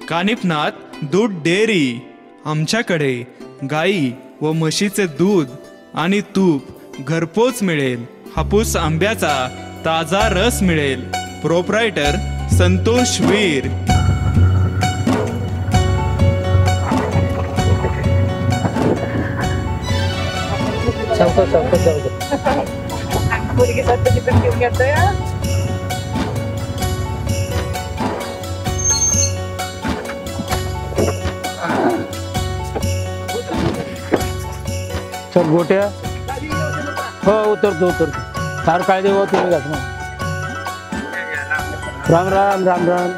कानिफनाथ दूध डेअरी, आमच्याकडे गाई व म्हशीचे दूध आणि तूप घरपोच मिळेल. हापूस आंब्याचा ताजा रस मिळेल. प्रोप्रायटर संतोष वीर. चल गोट्या. हो उतरतो. फार काळजी हो तुम्ही घास ना. राम राम राम राम.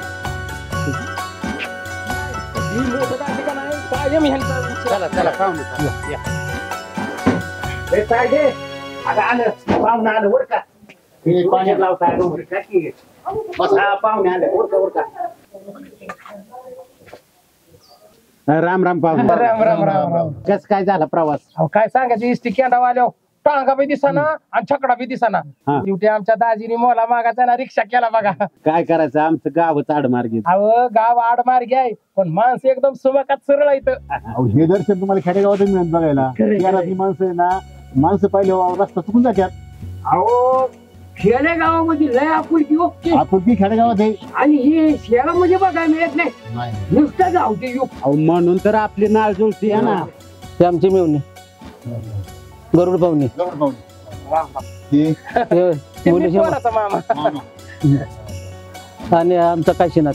चला चला पाहुणे आलं पाहुणं आलं वर का पाण्यात लावता पाहुणे आले वर राम राम पाहुणे. राम राम राम राम. कस काय झाला प्रवास? काय सांगायचं इष्टी केंडा वाल्या टांगा बी दिसाना आणि छकडा बी दिसाना. शेवटी आमच्या दाजीने मोला मागाचा ना रिक्षा केला बघा. काय करायचं आमचं गावच आडमार्गी. अहो गाव आडमार्गी आहे पण माणसं एकदम सुबकात सरळ इथं. हे दर्शन तुम्हाला खेडेगावात मिळत बघायला. शहरातली माणसं आहे ना, माणसं पाहिलं रस्ता चुकून जातात. अहो खेडेगावामध्ये लय आपुलकी ओके आपुलकी खेडेगावात आहे आणि हे शहरामध्ये बघायला मिळत नाही. नुसतं गावचे युग म्हणून तर आपली नाळ जुळती आहे ना. ते आमची मिळवणी गरुड पाहुणे मुलीची मामा आणि आमचा काशीनाथ.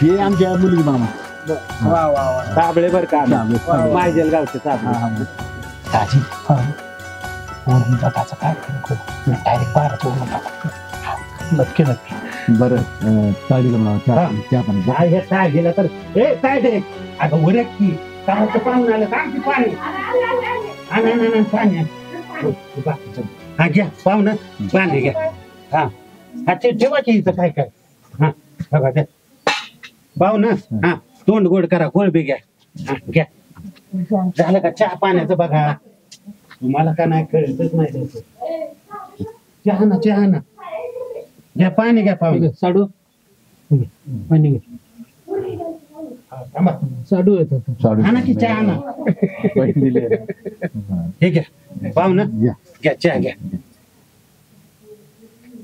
हे आमच्या मुली मामा. वा वा वा. साबळे बर का मायजेल गावचे साबळे. काय डायरेक्ट बाहेर नक्की नक्की. बरं काय गेलं तर हे काय ते अगं उरक की कामाचं पाहुणं आलं का पाणी पाणी हा घ्या पाहुणं पाणी घ्या. हा हा ते ठेवायचे इथं काय काय. हा बघा ते पाहुणं हा तोंड गोड करा गोळबी घ्या. हा घ्या झालं का चहा पाण्याचं बघा. तुम्हाला का नाही कळतच नाही त्याचं. चहा ना घ्या पाणी घ्या पाहुणे. साडू पाणी घे. साडू येतात आणा की चहा आणा. हे घ्या पाहुणं घ्या चहा घ्या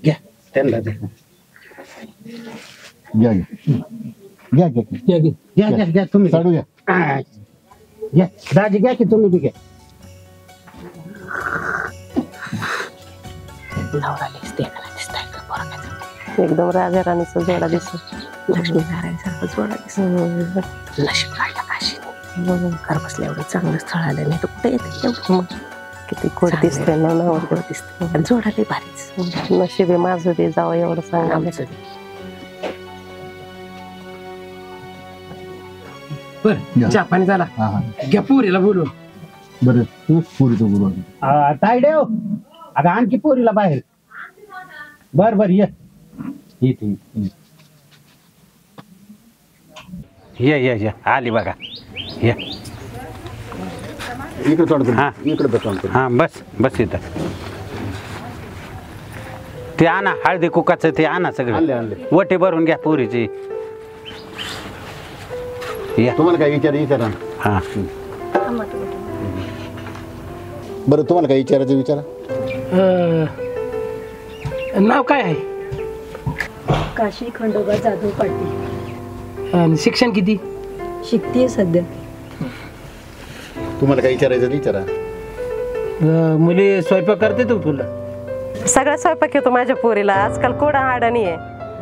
घ्या त्यांना द्या. घ्या तुम्ही साडू घ्या. घ्या दाजी घ्या की तुम्ही बी घ्या. एकदम राजा राणीचा जोडा दिसतो. लक्ष्मीनारायणसारखा जोडा दिसतो. नशीब काढला काशी. घर बसल्या एवढं चांगलं स्थळ आलं नाही तर कुठे येते एवढं. मग किती कोड दिसते ना गोड दिसते. जोडा ते भारीच. नशीब आहे माझं ते जावं एवढं सांगा. बरं चहा पाणी झाला. घ्या पुरीला बोलून. बरं पुरीचं बोलू. तायडे हो अगं आणखी पोरीला बाहेर. बर ये ये आली बघा. या इकडे तोंड हा इकडे बस. हा बस इथं. ते आणा हळदी कुकाचं ते आणा सगळं. वटे भरून घ्या पोरीची. तुम्हाला काय विचारा. हा बरं तुम्हाला काय विचारायचं विचारा. नाव काय आहे? काशी खंडोबा जाधव पाटील. आणि शिक्षण किती? शिकतीये सध्या. तुम्हाला काय विचारायचं विचारा. मुली स्वयंपाक करते तू तुला? सगळा स्वयंपाक येतो माझ्या पोरीला. आजकाल कोडा अडाणी आहे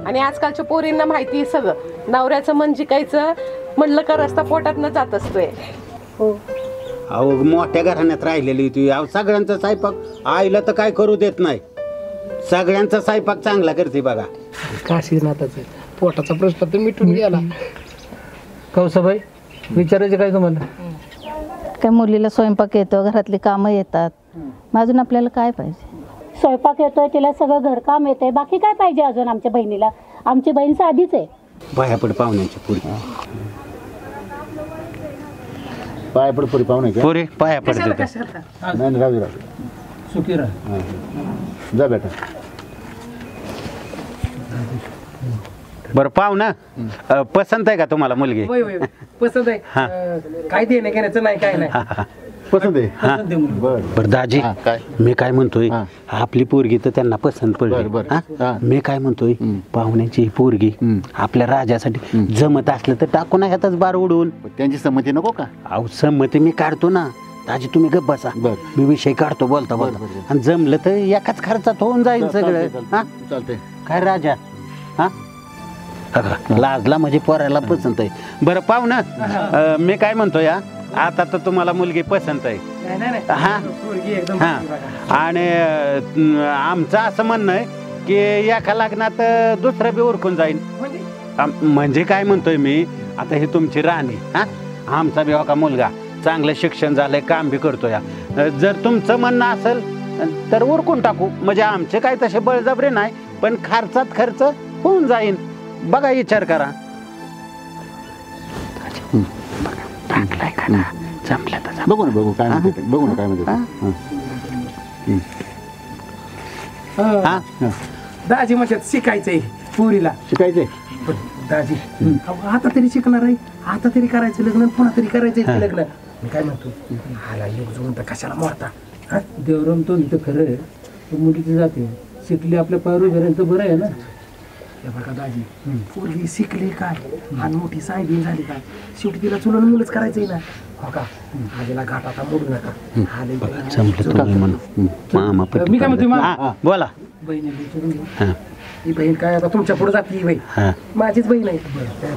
आणि आजकालच्या पोरींना माहिती आहे सगळं. नवऱ्याचं मन जिकायचं म्हणलं का रस्ता पोटात जात असतोय. हो अहो मोठ्या घराण्यात राहिलेली ती. अहो सगळ्यांचा स्वयंपाक आईला तर काय करू देत नाही. सगळ्यांचा स्वयंपाक चांगला करते बघा. काशीनाथाचा पोटाचा प्रश्न तर मिटून गेला. कौसाबाई विचारायचं काय तुम्हाला? काय मुलीला स्वयंपाक येतो, घरातली कामं येतात. अजून आपल्याला काय पाहिजे? स्वयंपाक येतोय, तिला सगळं घरकाम येतंय. बाकी काय पाहिजे अजून आमच्या बहिणीला? आमची बहीण साधीच आहे. बाया पड पाहुण्याची पुरी. पाया पड पुरी पाहुणे पुरी पाया पडते. नाही राहू दे. सुखी राहा. जा बेटा. बरं पाहुणा पसंत आहे का तुम्हाला मुलगी? होय होय पसंत आहे. काय देणं घेण्याचं नाही काय नाही. पसंत आहे. बरं दाजी काय? मी काय म्हणतोय आपली पोरगी तर त्यांना पसंत पडली. मी काय म्हणतोय पाहुण्याची ही पोरगी आपल्या राजासाठी जमत असलं तर टाकू ना ह्यातच बार उडून. त्यांची संमती नको का? अहो संमती मी काढतो ना दाजी, तुम्ही गप्प बसा. मी विषय काढतो बोलता बोलता, आणि जमलं तर एकाच खर्चात होऊन जाईल सगळं. हा चालतंय. काय राजा हा लाजला म्हणजे पोराला पसंत आहे. बरं पाहुणं मी काय म्हणतो या आता तर तुम्हाला मुलगी पसंत आहे. नाही, नाही, नाही. हा पोरगी एकदम हा पोरगी बघा. आणि आमचं असं म्हणणं आहे की एका लग्नात दुसरं बी उरकून जाईल. म्हणजे म्हणजे काय म्हणतोय मी आता ही तुमची राणी, हा आमचा बी का मुलगा चांगलं शिक्षण झालंय, काम बी करतो या. जर तुमचं म्हणणं असेल तर उरकून टाकू, म्हणजे आमचे काय तसे बळजबरी नाही, पण खर्चात खर्च होऊन जाईल. बघा विचार करा. टाकलाय का ना? जमलं तर जमलं. बघू ना बघू काय म्हणते ते. बघू ना काय म्हणते ते. हा दाजी म्हणतात शिकायचंय पोरीला. शिकायचंय. पण दाजी अहो, आता तरी शिकणार आहे, आता तरी करायचं लग्न, पुन्हा तरी करायचंय लग्न. मी काय म्हणतो हाला योग जोडून तर कशाला मोडता. देवराम तो इथं खरं आहे, तो मुलीची जाते शिकली आपल्या पायरूपर्यंत बरं आहे ना. हे बघा दाजी पोरगी शिकली काय आणि मोठी साहेबी झाली काय, शेवटी तिला चुलून मुलंच करायचंय ना. हो का आजीला घाट आता मोडू नका. जमलं तुम्ही म्हणून मामा मी काय म्हणतोय हा बोला. बहिणीला विचारून घेऊ. हा ही बहीण काय आता तुमच्या पुढे जाते. ही बहीण हा माझीच बहीण आहे.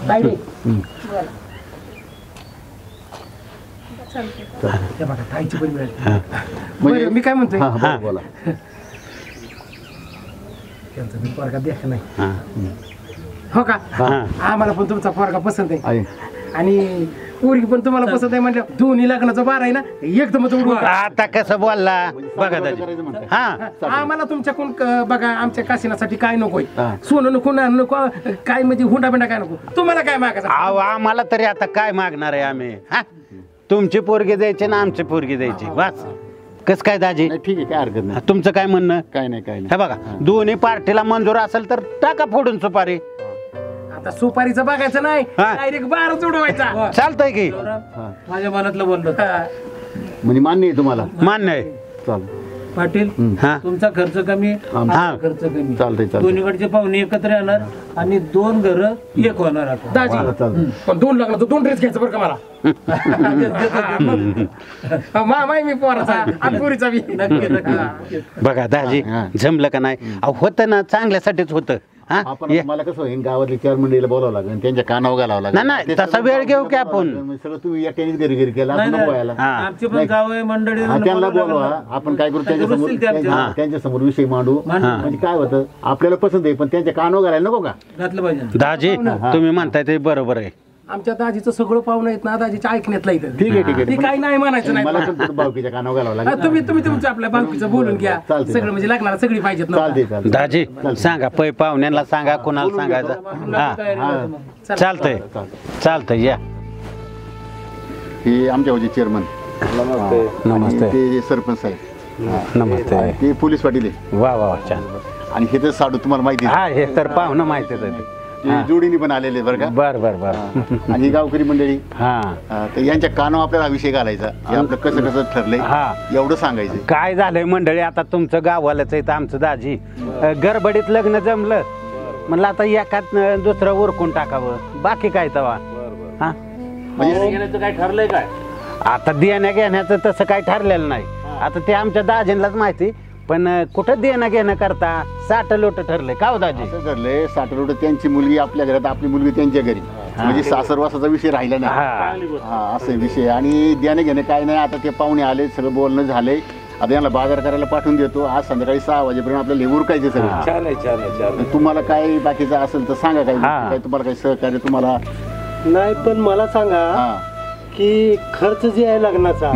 काय नाही हे बघा ताईची बहीण मिळाली. बरं मी काय म्हणतोय हा बोला. त्यांचा मी पोरगा द्या नाही. हा हो का आम्हाला पण तुमचा पोरगा पसंत आहे आहे. आणि पोरगी पण तुम्हाला पसंत आहे म्हटलं दोन्ही लग्नाचं बार आहे ना एकदमच उडून आता कसं बोलला बघा दाजी. हा आम्हाला तुमच्याकडून बघा आमच्या काशिनासाठी काय नकोय, सोनं नको ना नको काय म्हणजे हुंडा बिंडा काय नको. तुम्हाला काय मागायचं? अहो आम्हाला तरी आता काय मागणार आहे आम्ही? हा तुमची पोरगी द्यायची ना आमची पोरगी द्यायची बस. कस काय दाजी? नाही ठीक आहे काय हरकत नाही. तुमचं काय म्हणणं? काय नाही काय नाही. हे बघा दोन्ही पार्टीला मंजूर असेल तर टाका फोडून सुपारी. आता सुपारीचं बघायचं नाही, हा. डायरेक्ट बारच उडवायचा. चालतंय की? माझ्या मनातलं बोललो. म्हणजे मान्य आहे तुम्हाला? मान्य आहे. चालेल. पाटील हा तुमचा खर्च कमी, हा. आमचा खर्च कमी. चालतंय चालतंय. दोन्हीकडचे पाहुणे एकत्र येणार आणि 2 घरं एक होणार. आता दाजी चालतंय. पण 2 लग्नाचं 2 ड्रेस घ्यायचं बरं का मला. मामा मी पोराचा आणि पुरीचा बी. नक्की नक्की. बघा दाजी जमलं का नाही? अहो होतं ना चांगल्यासाठीच होतं. हा आपण मला कसं होईल गावातले 4 मंडळीला बोलावं लागेल, त्यांच्या कानावर घालावं लागेल. नाही, तसा वेळ घेऊ की आपण. सगळं तुम्ही एकट्यानेच घरी घरी केला असं नको व्हायला. हा आमची पण गाव आहे मंडळी. त्यांना बोलवा, आपण काय करू त्यांच्या समोर विषय मांडू. म्हणजे काय होतं आपल्याला पसंत आहे पण त्यांच्या कानावर घालायला नको का? घातलं पाहिजे. दाजी तुम्ही म्हणताय ते बरोबर आहे. आमच्या दाजीचं सगळं पाहुणं आहेत ना दाजीच्या ऐकण्यातलं इथं. ठीक आहे ठीक आहे. ती काही नाही म्हणायचं नाही. मला पण बावकीच्या कानावर घालावं हा, लागेल. तुम्ही तुमच्या आपल्या बालकीचं बोलून घ्या. चालतंय. सगळं म्हणजे लग्नाला सगळी पाहिजेत ना. चालते चालते. दाजी सांगा पै पाहुण्यांना सांगा, कोणाला सांगायचं? हा चालतंय चालतंय या. हे आमच्या होते चेअरमन. नमस्ते. ते सरपंच साहेब. नमस्ते. ते पोलीस पाटील आहे. वा वा छान. आणि हे तर साडू तुम्हाला माहिती आहे. हा हे तर पाहुणं माहितीच आहे ते. ते जोडीने पण आलेले बरं का. बर बर बर. आणि ही गावकरी मंडळी. हा तर यांच्या कानावर आपल्याला हा विषय घालायचा. हे आपलं कसं कसं ठरलंय हा. एवढं सांगायचं. काय झालंय मंडळी आता तुमचं गावालाच आहे आमचं दाजी. गडबडीत लग्न जमलं म्हणलं आता एकात दुसरं उरकून टाकावं, बाकी काय तवा. हा म्हणजे काय ठरलंय काय? आता देण्या घेण्याचं तसं काही ठरलेलं नाही. आता ते आमच्या दाजींलाच माहिती, पण कुठं देणं घेणं करता 60 लोट ठरलंय का हो दाजी? असं ठरलंय 60 रोड त्यांची मुलगी आपल्या घरात, आपली मुलगी त्यांच्या घरी. म्हणजे सासरवासाचा विषय राहिला नाही. हा असं विषय. आणि देणं घेणं काय नाही. आता ते पाहुणे आले, सगळं बोलणं झालंय. आता यांना बाजार करायला पाठवून देतो. आज संध्याकाळी 6 वाजेपर्यंत आपल्याला उरकायचे सगळं. तुम्हाला काय बाकीचं असेल तर सांगा. काय तुम्हाला काही सहकार्य तुम्हाला? नाही पण मला सांगा हा की खर्च जे आहे लग्नाचा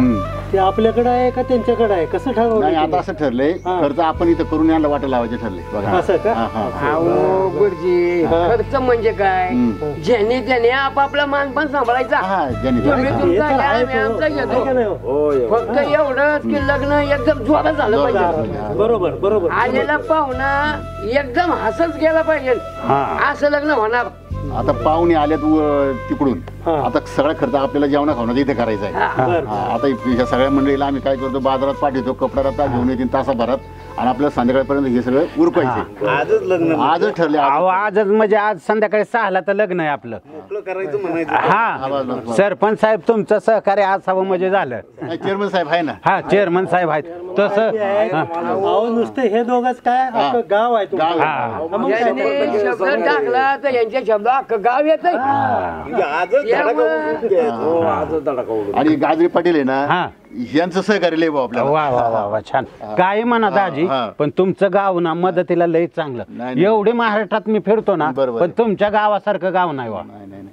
ते आपल्याकडे आहे का त्यांच्याकडे आहे कसं नाही ठरवलं आता असं ठरलंय खर्च आपण इथं करून यायला वाटा लावायचे ठरले बघा असं का? हा, हा, हा. अहो गुरुजी खर्च म्हणजे काय ज्याने त्याने आपापला मान पण सांभाळायचा हा, ज्याने तुम्ही त्याने. तुमचा घ्या, आम्ही आमचा घेतो फक्त एवढंच की लग्न एकदम जोरात झालं पाहिजे बरोबर बरोबर आलेला पाहुणा एकदम हसत गेला पाहिजे असं लग्न होणार आता पाहुणे आल्यात तिकडून आता सगळा खर्च आपल्याला जेवणा खावण्याचा इथे करायचा आहे आता ह्या सगळ्या मंडळीला आम्ही काय करतो बाजारात पाठवतो कपडा रत्ता घेऊन येतील तासाभरात आणि आपल्याला संध्याकाळपर्यंत हे सगळं उरकायचे आजच ठरले आजच म्हणजे आज संध्याकाळी 6ला तर लग्न आहे आपलं हा सरपंच साहेब तुमचं सहकार्य असावं म्हणजे झालं चेअरमन साहेब आहे ना हा चेअरमन साहेब आहेत तसं अहो नुसतं हे दोघंच काय अख्खं गाव आहे तुमचं. हा. मग काय यांनी शब्द टाकला तर यांच्या शब्द अख्खं गाव येत आणि गाजरी पाटील आहे हा. ना यांचं सहकार्य लय भाऊ आपल्याला वा वा वा वा छान काही म्हणा दाजी पण तुमचं गाव ना मदतीला लय चांगलं नाही. एवढे महाराष्ट्रात मी फिरतो ना बरोबर. पण तुमच्या गावासारखं गाव नाही वा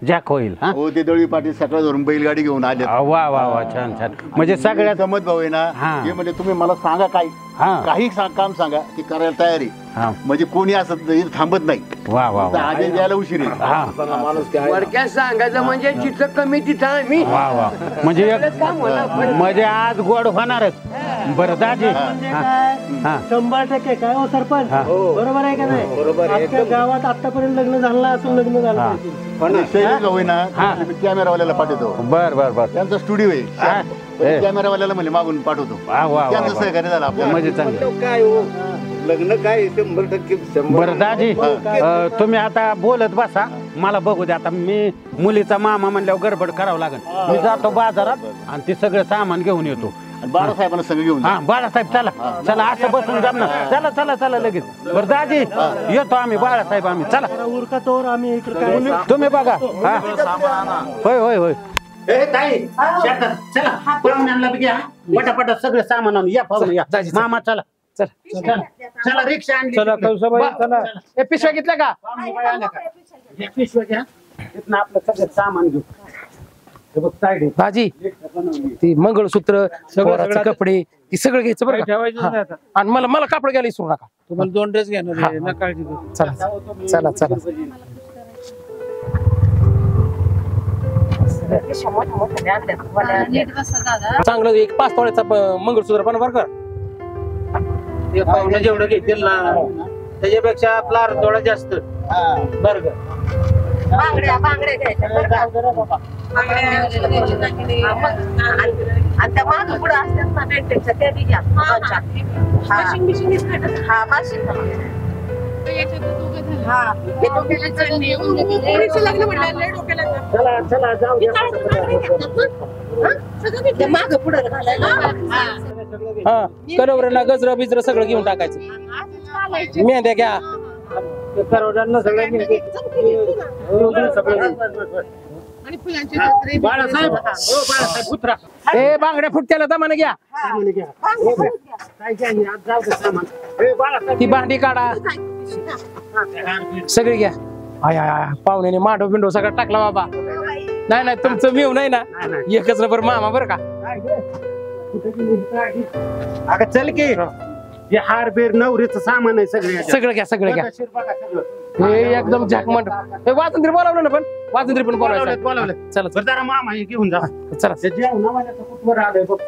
जॅक होईल हा हो ते दळवी पाटील सकाळ धरून बैलगाडी घेऊन आले वा वा वा छान छान म्हणजे सगळ्यात समज भाऊ आहे ना हा. हे म्हणजे तुम्ही मला सांगा काय हा. काही काम सांगा की करायला तयारी हा. म्हणजे कोणी असं इथं थांबत नाही वा वा वा आधी द्यायला उशीर आहे. हा वरक्यात सांगायचं म्हणजे जिथं कमी तिथं आम्ही वा वा म्हणजे काम होणार म्हणजे आज गोड होणारच बरं दाजी हा. हा. 100% काय हो सरपंच बरोबर आहे का नाही बरोबर अख्ख्या गावात आतापर्यंत लग्न झालं असं लग्न झालं पाहिजे. पण शैलेश भाऊ आहे ना हा. मी कॅमेरावाल्याला पाठवतो बर बर बर त्यांचा स्टुडिओ हा. आहे कॅमेरावाल्याला म्हणजे मागून पाठवतो वा वा वा त्यांचं वा. सहकार्य झालं आपल्याला म्हणजे चांगलं काय हो लग्न काय 100% बरं दाजी तुम्ही आता बोलत बसा मला बघू द्या आता मी मुलीचा मामा म्हणल्यावर गडबड करावं लागेल मी जातो बाजारात आणि ते सगळं सामान घेऊन येतो आणि बाळासाहेबांना सगळं घेऊन जा. हा बाळासाहेब चला चला असं बसून जमणार चला चला चला लगेच बरं दाजी येतो आम्ही बाळासाहेब आम्ही चला जरा उरकतोवर आम्ही इकडे काय तुम्ही बघा हा होय होय होय चला पाहुण्यांना बी घ्या पटापट सगळं सामान आणून या पाहुणे या मामा चला चला चला रिक्षा आणली हे पिशव्या घेतल्या का पिशव्या घ्या इथनं आपलं सगळं सामान घेऊ हे बघ साईड आहे. भाजी ती मंगळसूत्र पोराचं कपडे ती सगळं घ्यायचं बरं का? हा. आणि मला कापड घ्यायला विसरू नका तुम्हाला 2 ड्रेस घेणार चला चला चला चांगलं एक 5 तोळ्याचा मंगळसूत्र पण बरं का पाहुणे जेवढं घेतील ना त्याच्यापेक्षा आपला अर्धोळा जास्त बरं का बांगड्या घ्यायच्या बरं का? आणि त्या माग पुढे असतात ना बेंटेक्सच्या त्या बी घ्या हा बाशिंग माग पुढे हा कनवऱ्यांना गजरा बिजरा सगळं घेऊन टाकायचं मेहंद्या घ्या बाळासाहेब हो बाळासाहेब उतरा ए बांगड्या फुटत्याला दमाने घ्या ती भांडी काढा सगळी घ्या आय पाहुण्याने मांडव बिंडो सगळं टाकला बाबा नाही तुमचं मिळू नाही ना एकच नंबर मामा बरं का अगं चल की हे हार बेर नवरीचं सामान आहे सगळं घ्या हे एकदम झाकमंड हे वाजंत्री बोलावलं ना पण वाजंत्री पण बोलावलं चला जरा मामा हे घेऊन जा चला जेवणावाल्याचं कुठवर आलंय बघ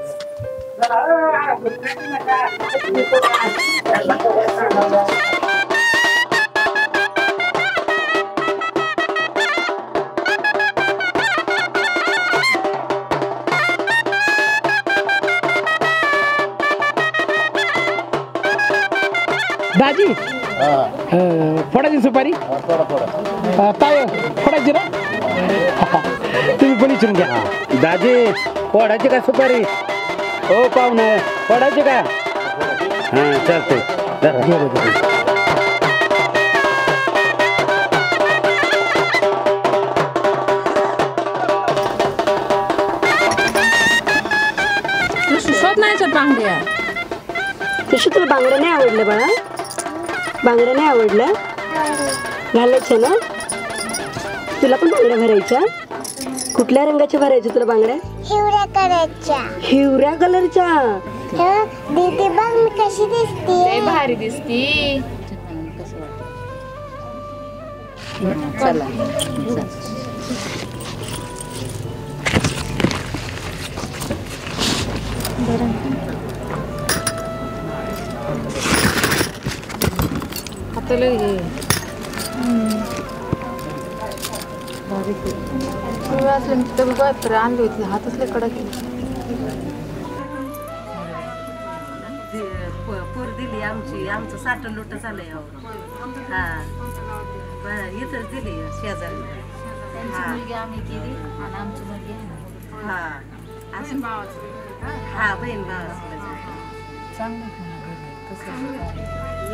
दाजी फोडायची सुपारी काय फोडायची ना तुम्ही पण इचून घ्या दाजी फोडायची का सुपारी हो पाहुणे फोडायची का हा चालतंय जरा शोध नाही याच्यात बांगड्या तशी तुला बांगड्या नाही आवडलं बाळा बांगड्या नाही आवडलं घालायचं ना तुला पण बांगड्या भरायच्या कुठल्या रंगाच्या भरायच्या तुला बांगड्या हिवऱ्या कलरच्या. हिवऱ्या कलरच्या. दीदी बघ मी कशी दिसते. भारी दिसती. चला हाताला घे. आणली होती हातातले कडक पूर दिली आमची. आमचं साठ लुट झालंय. हा इथंच दिली शेजारी. मुलगी आम्ही केली आणि आमची मुलगी हा हा बहीण भावाचं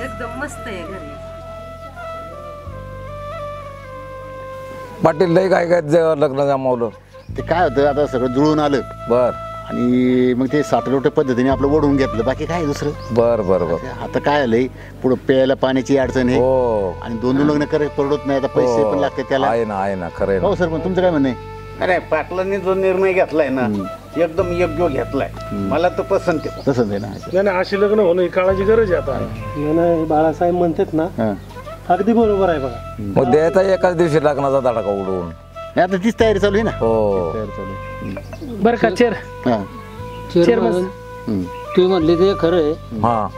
एकदम मस्त आहे घरी. पाटील लय काय काय लग्न जमावलं. ते काय होतं आता सगळं जुळून आलं. बर. आणि मग ते साठलोटे पद्धतीने आपलं ओढून घेतलं. बाकी काय दुसरं. बर बर बर. आता काय आलंय पुढं प्यायला पाण्याची अडचण आहे. आणि दोन लग्न करायला परवडत नाही. आता पैसे पण लागते त्याला. आहे ना खरं. हो सर पण तुमचं काय म्हणणं आहे. अरे पाटलांनी जो निर्णय घेतलाय ना एकदम योग्य घेतलाय. मला तर पसंत आहे. पसंत आहे ना. नाही अशी लग्न होणं ही काळाची गरज आहे आता. नाही बाळासाहेब म्हणतात ना अगदी बरोबर आहे बघा. मग द्यायचा एकाच दिवशी लग्नाचा धडाका उडवून. आता तीच तयारी चालू आहे ना. हो बरं का चेअरमन तुम्ही म्हणले ते खरं आहे. हा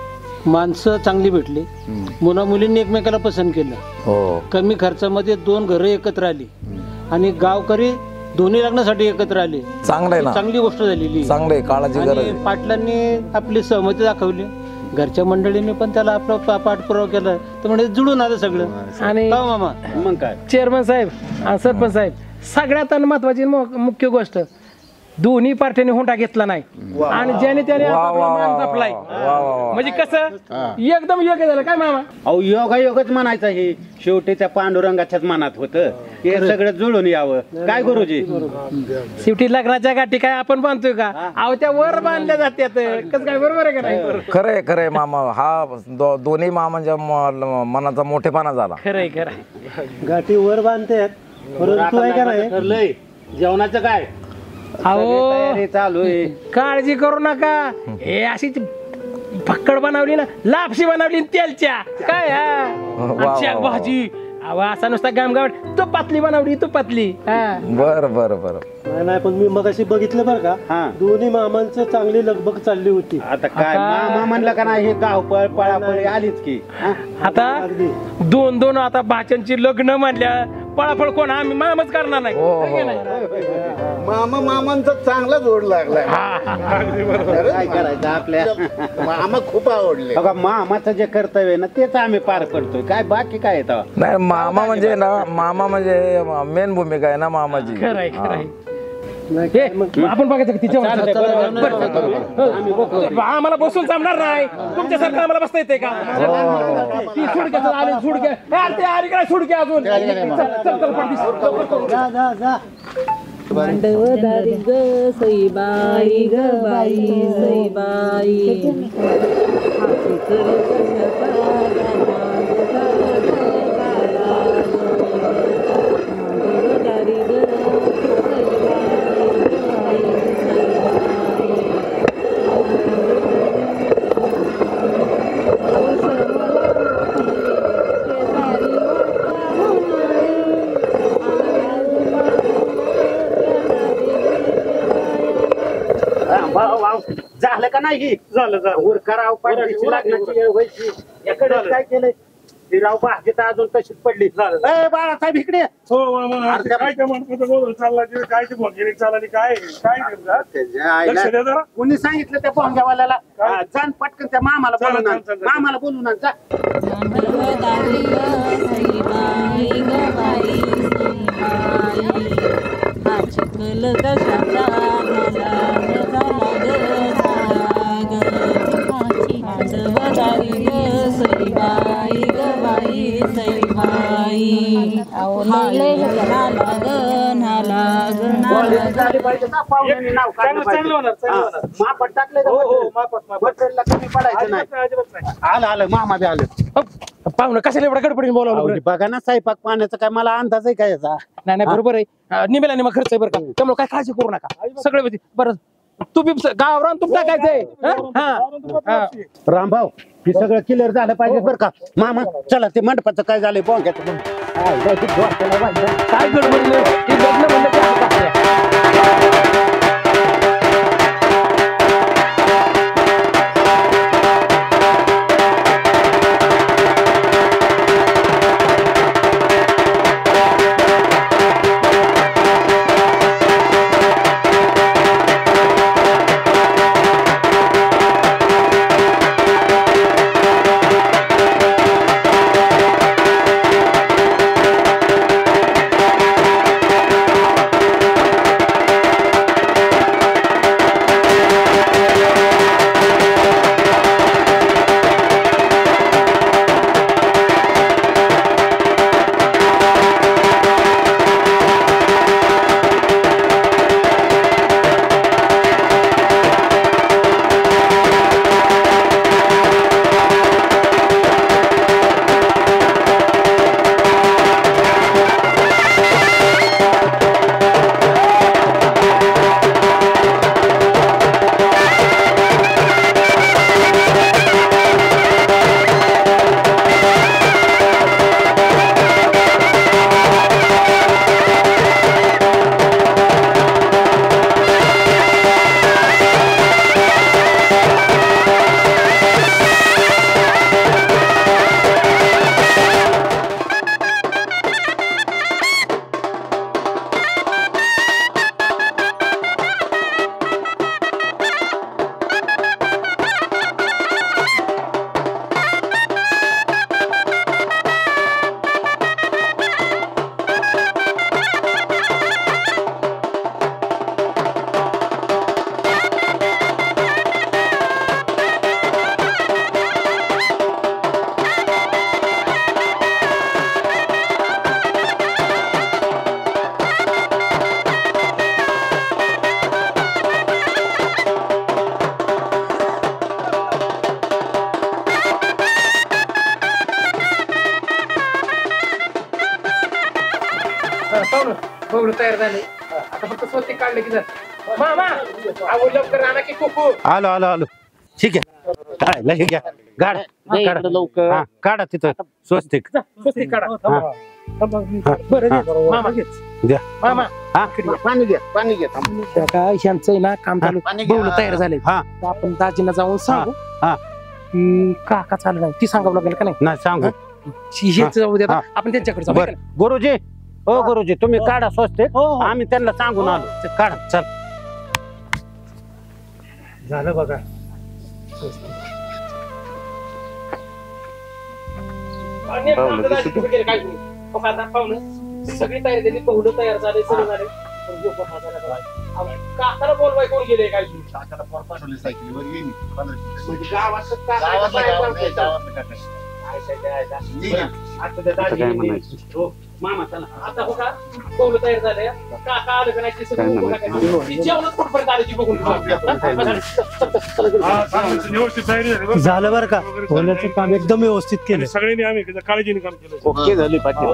माणसं चांगली भेटली. मुला मुलींनी एकमेकाला पसंत केलं. हो. कमी खर्चामध्ये 2 घरं एकत्र आली आणि गावकरी दोन्ही लग्नासाठी एकत्र आले. चांगलं आहे ना. चांगली गोष्ट झालेली. चांगलं आहे. काळाची गरज आहे. पाटलांनी आपली सहमती दाखवली. घरच्या मंडळींनी पण त्याला आपला पाठपुरावा केला. तर म्हणजे जुळून आलं सगळं. आणि मामा मग काय चेअरमन साहेब आणि सरपंच साहेब सगळ्यात महत्वाची मुख्य गोष्ट दोन्ही पार्ट्याने हुंडा घेतला नाही आणि ज्याने त्याने मान जपलाय. म्हणजे कसं एकदम योग्य झालं काय मामा. अहो योगायोगच म्हणायचं हे. शेवटी त्या पांडुरंगाच्याच मनात होतं. हे सगळं जुळून यावं. काय गुरुजी शेवटी लग्नाच्या गाठी काय आपण बांधतोय का. अहो त्या वर बांधल्या जातात. कसं काय बरोबर आहे का नाही. खरंय खरंय मामा. हा दोन्ही मामांच्या मनाचा मोठेपणा झाला. खरंय खरंय. गाठी वर बांधतात परंतु आहे का नाही जेवणाचं काय अहो चालू आहे. काळजी करू नका. हे अशी भक्कड बनवली ना लापशी बनवली तेलच्या काय हा भाजी. अहो असा नुसता गामगावट तुपातली बनवली तुपातली. बर बर बर. नाही पण मी मगाशी बघितलं बरं का दोन्ही मामांचं चांगली लगबग चालली होती. आता काय मामा म्हणलं का नाही हे गावपळ पळापळी आलीच की. आता 2 आता भाच्यांची लग्न म्हणल्या पळापळ कोण आम्ही मामाच करणार नाही. मामांचा चांगला जोड लागलाय. काय करायचं आपल्या मामा खूप आवडले. मामाचं जे कर्तव्य ना तेच आम्ही पार करतोय. काय बाकी काय येतं नाही. मामा म्हणजे ना मामा म्हणजे मेन भूमिका आहे ना मामाची. खरंय खरंय. आपण बघायचं तिच्या आम्हाला बसून जमणार नाही. तुमच्यासारखं आम्हाला बसता येते का. सुडक्या अजून मांडवदारी ग सईबाई ग बाई सईबाई झालं का नाही. झालं उरकाराव लग्नाची वेळ व्हायची. याकडे काय केलंय ती राव भाजीत अजून तशीच पडली. बाळासाहेब इकडे कोणी सांगितलं त्या पोंग्यावाल्याला जाण पटकन त्या मामाला बोलून आण. क्वालिटी झाली पाहिजे ना, पाहुण्यांनी नाव काढलं चांगलं होणार, चांगलं होणार. पाहिजे. मापात टाकले का हो हो मटेरियल? मापात मटेरियलला कमी पडायचं नाही. अजिबात नाही. आलं आलं मामा बी आलं. पाहुणं कशाला एवढा गडबडीने बोलावलं बरं? बघा ना स्वयंपाक पाण्याचा काय मला अंदाज आहे काय याचा? नाही नाही बरोबर आहे, निमेला निमा खर्च आहे बरं का, त्यामुळे काय काळजी करू नका, सगळे होते. बरं तू बी गावरान तूप टाकायचंय. रामभाऊ हे सगळं क्लिअर झालं पाहिजे बरं का मामा. चला ते मंडपाचं काय झालंय बोंग्याचं काय गडबड नाही, ते लग्न म्हणलं की आता काय? बघू तयार झाले, आता फक्त स्वतः काढले की मामा आवड लवकर आणा की कुकू. आलो आलो आलो ठीक आहे. काय लय घ्या गाड काढा लवकर. काढा तिथं स्वस्तिक. स्वस्तिक काढा. बरं मामा द्या मामा पाणी घ्या पाणी घ्या. काय ह्यांचं आहे ना काम चालू, बघू तयार झाले. आपण दाजींना जाऊन सांगू की काका चालू नाही, ती सांगावं लागेल का नाही? सांगू हेच जाऊ द्या, आपण त्यांच्याकडे जाऊ. बर गुरुजी. हो गुरुजी तुम्ही काढा स्वस्तिक, आम्ही त्यांना सांगून आलो. काढा चल. झालं बघा. सगळी तयारी झाली, बहुलं तयार झाले, सगळं झाले. काकाला बोलवाय कोण गेले काय? मामा चला आता हो का बहुलं तयार झाले, काका आलं का नाही जेवणच कुठपर्यंत आले बघून. झालं बरं का, होण्याचं काम एकदम व्यवस्थित केलं. सगळ्यांनी आम्ही काळजीने काम केलं. ओके झाली पाटील.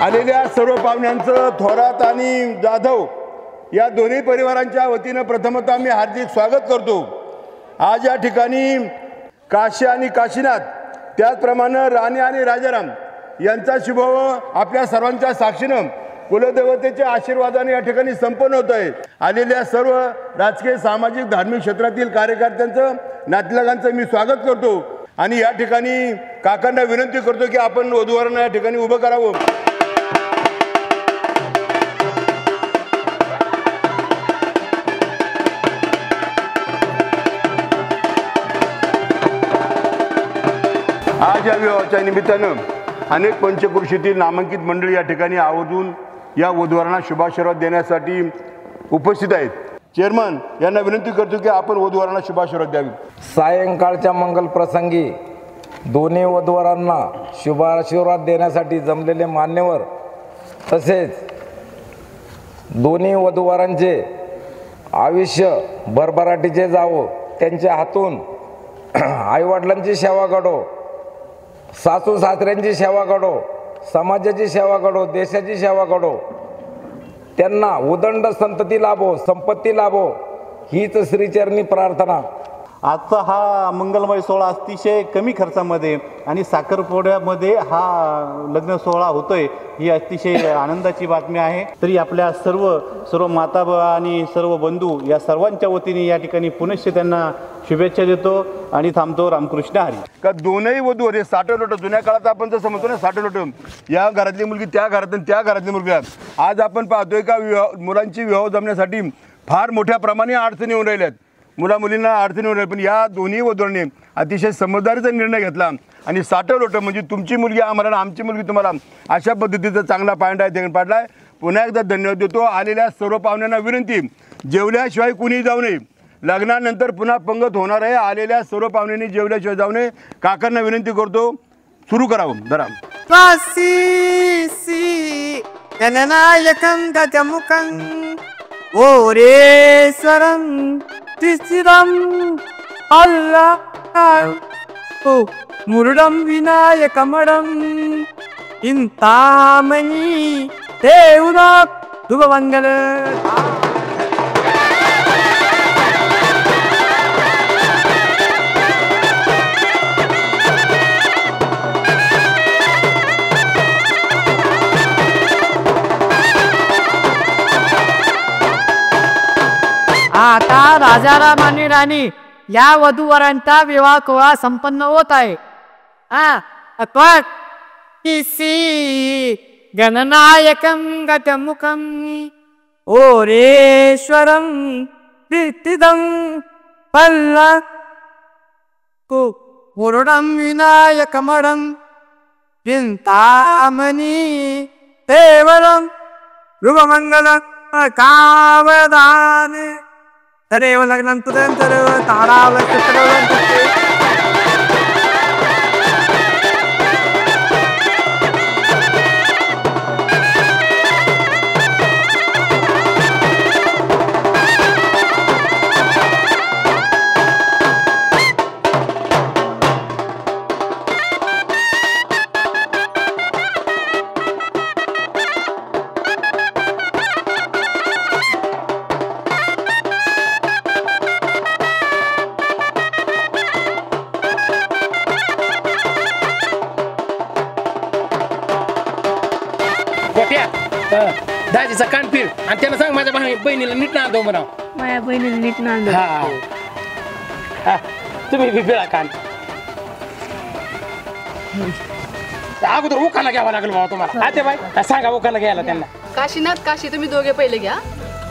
आलेल्या सर्व पाहुण्यांचं थोरात आणि जाधव या दोन्ही परिवारांच्या वतीनं प्रथमतः मी हार्दिक स्वागत करतो. आज या ठिकाणी काशी आणि काशीनाथ त्याचप्रमाणे राणी आणि राजाराम यांचा शुभविवाह आपल्या सर्वांच्या साक्षीनं कुलदेवतेच्या आशीर्वादाने या ठिकाणी संपन्न होत आहे. आलेल्या सर्व राजकीय सामाजिक धार्मिक क्षेत्रातील कार्यकर्त्यांचं नातलगांचं मी स्वागत करतो आणि या ठिकाणी काकांना विनंती करतो की आपण वधूवरांना या ठिकाणी उभं करावं. आज या विवाहाच्या निमित्तानं अनेक पंचक्रोशीतील नामांकित मंडळी या ठिकाणी आवर्जून या वधूवरांना शुभाशीर्वाद देण्यासाठी उपस्थित आहेत. चेअरमन यांना विनंती करतो की आपण वधूवरांना शुभाशीर्वाद द्यावी. सायंकाळच्या मंगल प्रसंगी दोन्ही वधूवरांना शुभाशीर्वाद देण्यासाठी जमलेले मान्यवर तसेच दोन्ही वधूवरांचे आयुष्य भरभराटीचे जावो, त्यांच्या हातून आईवडिलांची सेवा घडो, सासू सासऱ्यांची सेवा घडो, समाजाची सेवा घडो, देशाची सेवा घडो, त्यांना उदंड संतती लाभो, संपत्ती लाभो, हीच श्रीचरणी प्रार्थना. आजचा हा मंगलमय सोहळा अतिशय कमी खर्चामध्ये आणि साखरपुड्यामध्ये हा लग्न सोहळा होतोय ही अतिशय आनंदाची बातमी आहे. तरी आपल्या सर्व माता आणि सर्व बंधू या सर्वांच्या वतीने या ठिकाणी पुनश्च त्यांना शुभेच्छा देतो आणि थांबतो. रामकृष्ण हरी. का दोनही वधू हे साठवलोट जुन्या काळात आपण जसं म्हणतो ना साठवलोट, या घरातली मुलगी त्या घरातून त्या घरातली मुलगी. आज आपण पाहतोय का मुलांची विवाह जमण्यासाठी फार मोठ्या प्रमाणे अडचणी येऊन राहिल्यात, मुलींना अडचणी येऊन राहिल्या. पण या दोन्ही वधूंनी अतिशय समजदारीचा निर्णय घेतला आणि साठवलोट म्हणजे तुमची मुलगी आम्हाला, आमची मुलगी तुम्हाला, अशा पद्धतीचा चांगला पायंडा पाडलाय. पुन्हा एकदा धन्यवाद देतो. आलेल्या सर्व पाहुण्यांना विनंती, जेवल्याशिवाय कुणी जाऊ नये. लग्नानंतर पुन्हा पंगत होणार आहे. आलेल्या सर्व पाहुण्यांनी जेवल्याशिवाय जाऊ नये. काकांना विनंती करतो, सुरू करावं जरा. गणनायकं गजमुखं ओरेश्वरं त्रिशिरं अल्लाह मुरुडं विनायकमडं चिंतामणी देवरा शुभमंगल. आता राजाराम आणि राणी या वधूवरांचा विवाह सोहळा संपन्न होत आहे. गणनायकं गजमुखं ओरेश्वरं प्रीतिदं मुरुडं विनायकमडं चिंतामणी देवरं शुभमंगल कावदाने तरेव लग्नं तुदं तरेव तारावलं दाजीचा कान फिर आणि त्यांना सांग माझ्या बहिणीला नीट ना दो म्हणा. माझ्या बहिणीला नीट ना तुम्ही बी पिळा कान. अगोदर उखाना घ्यावा लागेल बाबा तुम्हाला. आते बाई सांगा उखाना घ्यायला त्यांना. काशीनाथ काशी तुम्ही दोघे पहिले घ्या.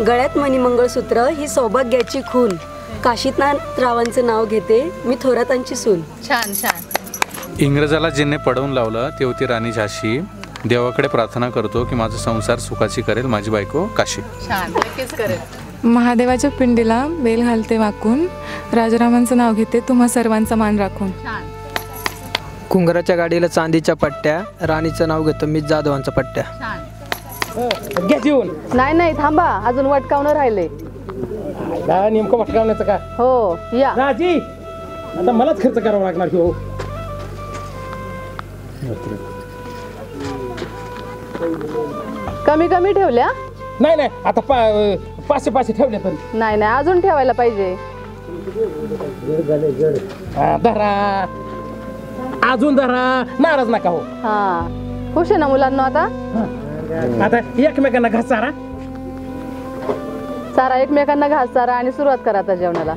गळ्यात मणी मंगळसूत्र ही सौभाग्याची खून. काशीनाथ रावांचं नाव घेते मी थोरातांची सून. छान छान. इंग्रजाला जिने पडवून लावलं ते होती राणी झाशी. देवाकडे प्रार्थना करतो की माझा संसार सुखाची करेल माझी बायको काशी. छान नक्कीच करेल. महादेवाच्या पिंडीला बेल घालते वाकून. राजारामांचं नाव घेते तुम्हा सर्वांचा मान राखून. कुंगराच्या गाडीला चांदीच्या पट्ट्या. राणीचं नाव घेतो मी जाधवांचा पट्ट्या. नाही नाही थांबा अजून वटकावणं राहिले. नेमकं वटकावण्याचं का? हो या राजी. आता मलाच खर्च करावा लागणार. हो कमी कमी ठेवल्या? नाही नाही आता 500 ठेवले पण नाही नाही अजून ठेवायला पाहिजे. धरा अजून धरा, नाराज नका हो. हा खुश आहे ना मुलांना आता? आता एकमेकांना घास चारा एकमेकांना घास चारा आणि सुरुवात करा आता जेवणाला.